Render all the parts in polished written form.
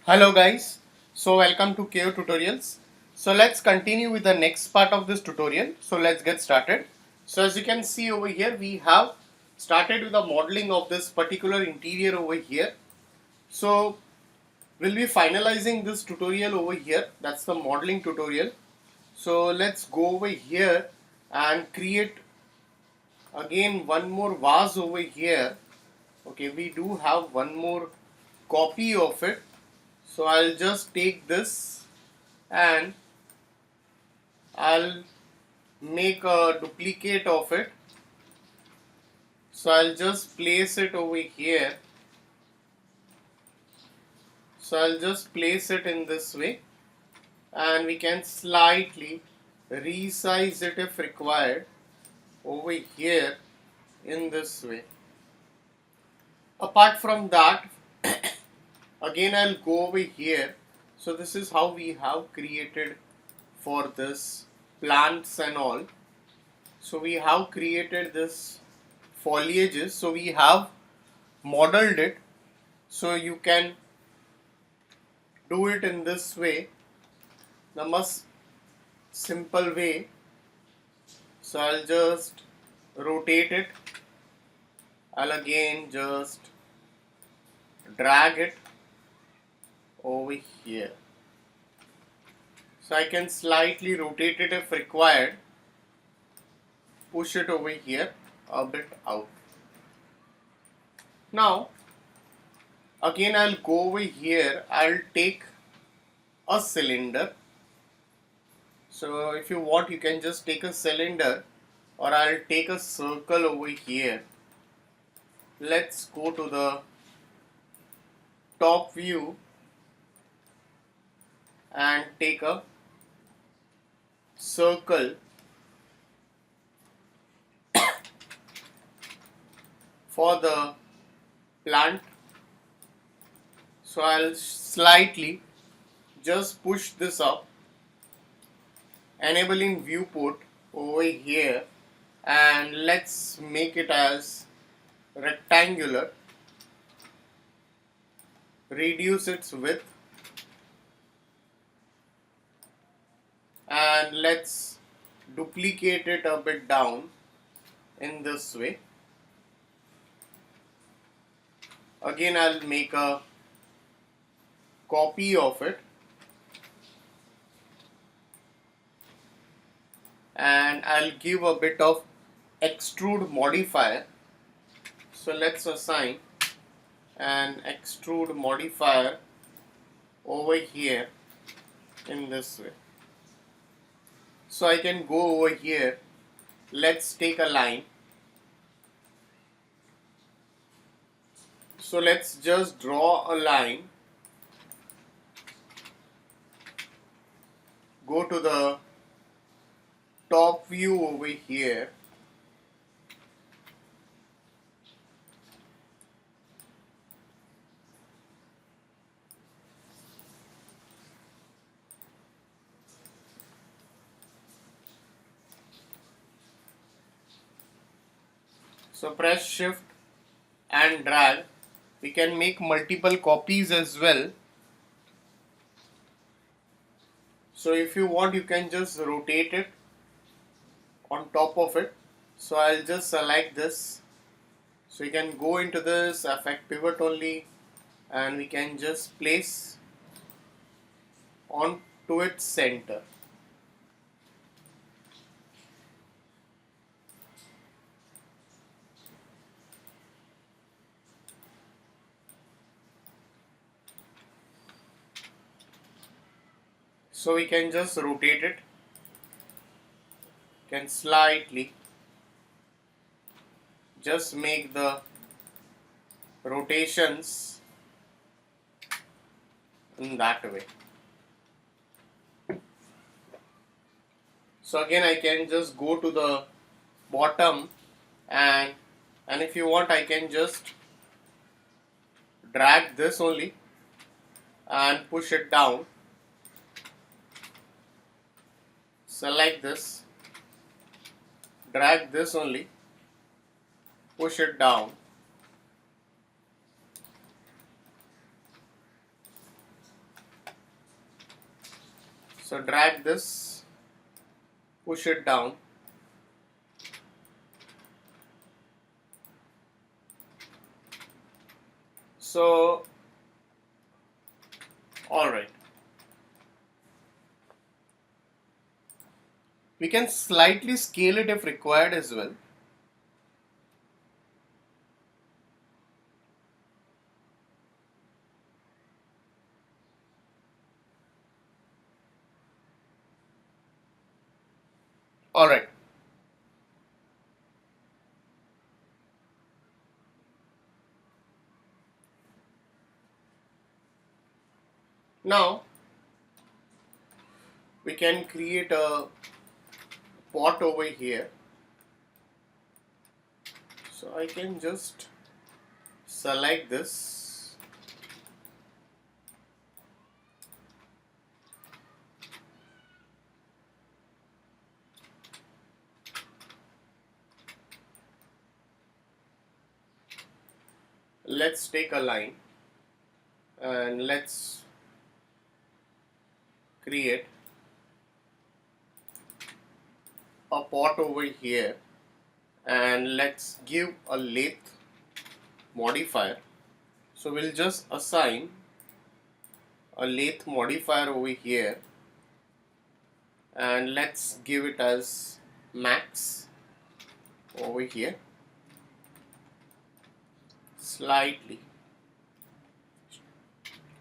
Hello guys, so welcome to KO Tutorials. So let's continue with the next part of this tutorial. So let's get started. So as you can see over here, we have started with the modeling of this particular interior over here. So we'll be finalizing this tutorial over here. That's the modeling tutorial. So let's go over here and create again one more vase over here. Okay, we do have one more copy of it. So I'll just take this and I'll make a duplicate of it. So I'll just place it over here. So I'll just place it in this way, and we can slightly resize it if required over here in this way. Apart from that, again I'll go over here. So this is how we have created for this plants and all. So we have created this foliages. So we have modeled it. So you can do it in this way, the most simple way. So I'll just rotate it. I'll again just drag it over here. So I can slightly rotate it if required. Push it over here a bit out. Now again I'll go over here. I'll take a cylinder. So if you want, you can just take a cylinder, or I'll take a circle over here. Let's go to the top view and take a circle for the plant. So I'll slightly just push this up, enabling viewport over here, and let's make it as rectangular. Reduce its width, and let's duplicate it a bit down in this way. Again I'll make a copy of it, and I'll give a bit of extrude modifier. So let's assign an extrude modifier over here in this way. So I can go over here. Let's take a line. So let's just draw a line. Go to the top view over here. So press shift and drag. We can make multiple copies as well. So if you want, you can just rotate it on top of it. So I'll just select this. So you can go into this, affect pivot only, and we can just place on to its center. So we can just rotate it, can slightly just make the rotations in that way. So again I can just go to the bottom, and if you want, I can just drag this only and push it down. Select this, drag this only, push it down. So drag this, push it down. So, alright. We can slightly scale it if required as well. Alright. Now, we can create a pot over here. So I can just select this. Let's take a line and let's create a pot over here, and let's give a lathe modifier. So we'll just assign a lathe modifier over here, and let's give it as max over here. Slightly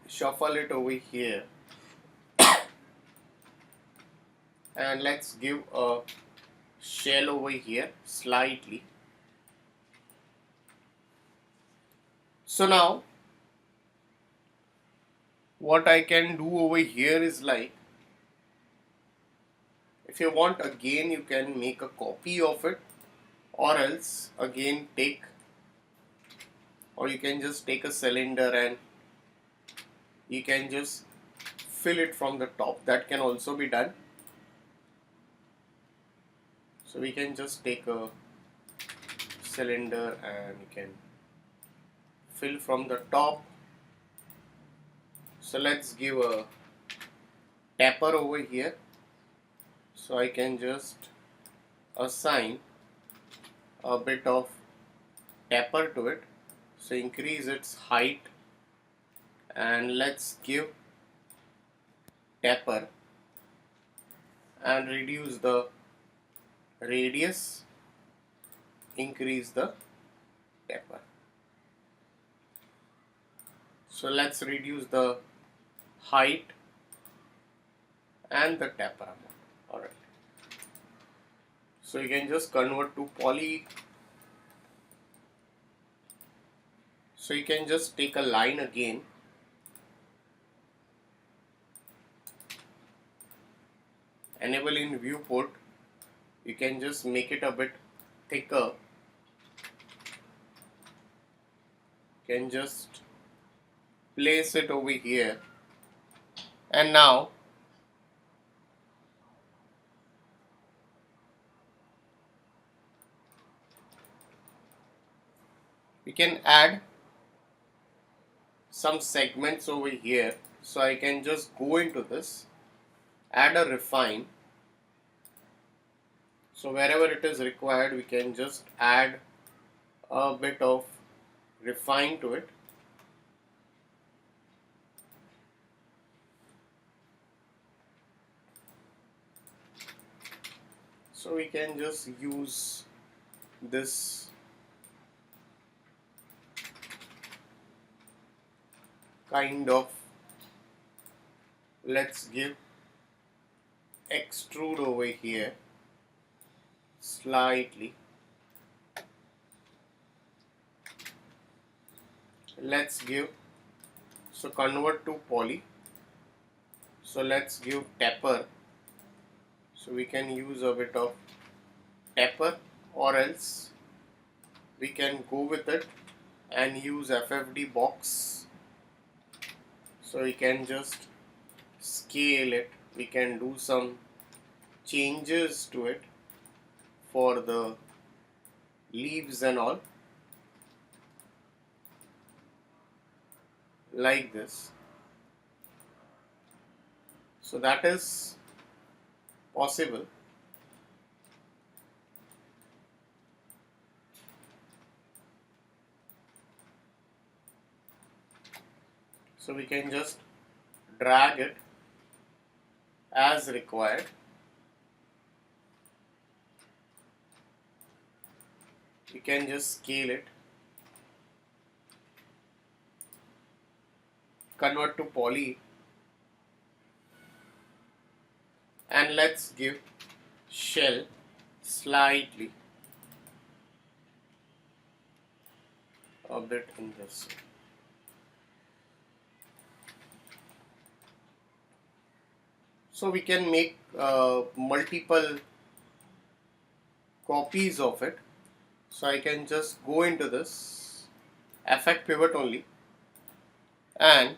shuffle it over here, and let's give a shell over here slightly. So now what I can do over here is, like, if you want, again you can make a copy of it, or else again take, or you can just take a cylinder and you can just fill it from the top. That can also be done. So we can just take a cylinder and you can fill from the top. So let's give a tapper over here. So I can just assign a bit of tapper to it. So increase its height, and let's give tapper and reduce the radius, increase the tapper. So let's reduce the height and the tapper amount. Alright. So you can just convert to poly. So you can just take a line again, enable in viewport. You can just make it a bit thicker. You can just place it over here, and now we can add some segments over here. So I can just go into this, add a refine. So wherever it is required, we can just add a bit of refine to it. So we can just use this kind of, let's give extrude over here slightly. Let's give, so convert to poly. So let's give tapper. So we can use a bit of tapper, or else we can go with it and use FFD box. So we can just scale it. We can do some changes to it for the leaves and all, like this. So that is possible. So we can just drag it as required. You can just scale it, convert to poly, and let's give shell slightly a bit in this. So we can make multiple copies of it. So I can just go into this effect pivot only and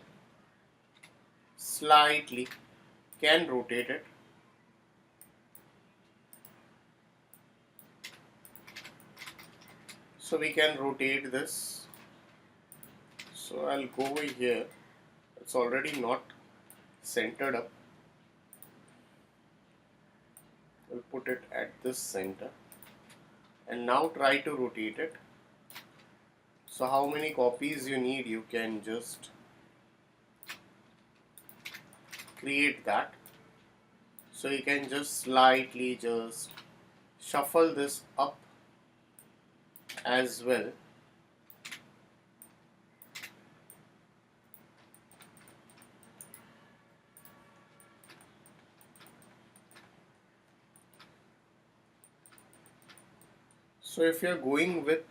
slightly can rotate it. So we can rotate this. So I'll go over here. It's already not centered up. We'll put it at this center and now try to rotate it. So how many copies you need, you can just create that. So you can just slightly just shuffle this up as well. So if you are going with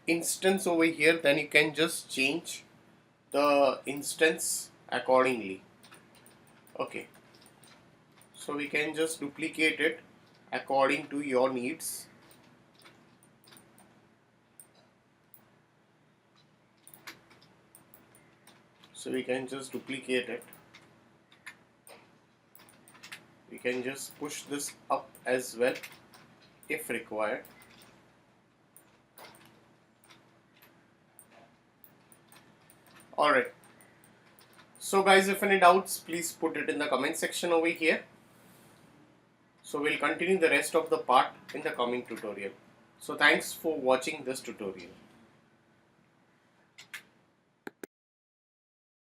instance over here, then you can just change the instance accordingly. Okay, so we can just duplicate it according to your needs. So we can just duplicate it. We can just push this up as well if required. Alright. So guys, if any doubts, please put it in the comment section over here. So we'll continue the rest of the part in the coming tutorial. So thanks for watching this tutorial.